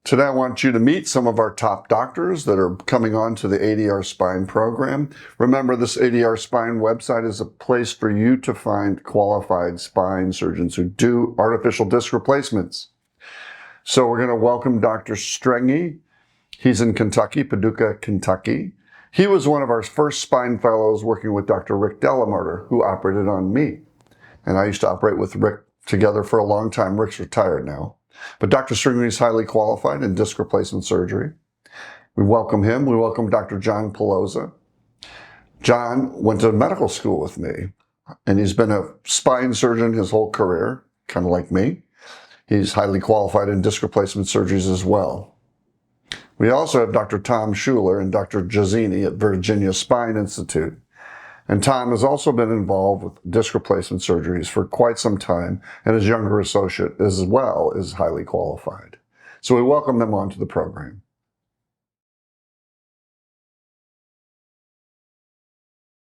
Today I want you to meet some of our top doctors that are coming on to the ADR Spine program. Remember, this ADR Spine website is a place for you to find qualified spine surgeons who do artificial disc replacements. So we're going to welcome Dr. Strenge. He's in Kentucky, Paducah, Kentucky. He was one of our first spine fellows working with Dr. Rick Delamarter, who operated on me. And I used to operate with Rick together for a long time. Rick's retired now. But Dr. Strenge is highly qualified in disc replacement surgery. We welcome him. We welcome Dr. John Peloza. John went to medical school with me, and he's been a spine surgeon his whole career, kind of like me. He's highly qualified in disc replacement surgeries as well. We also have Dr. Tom Schuler and Dr. Jazini at Virginia Spine Institute. And Tom has also been involved with disc replacement surgeries for quite some time, and his younger associate as well is highly qualified. So we welcome them onto the program.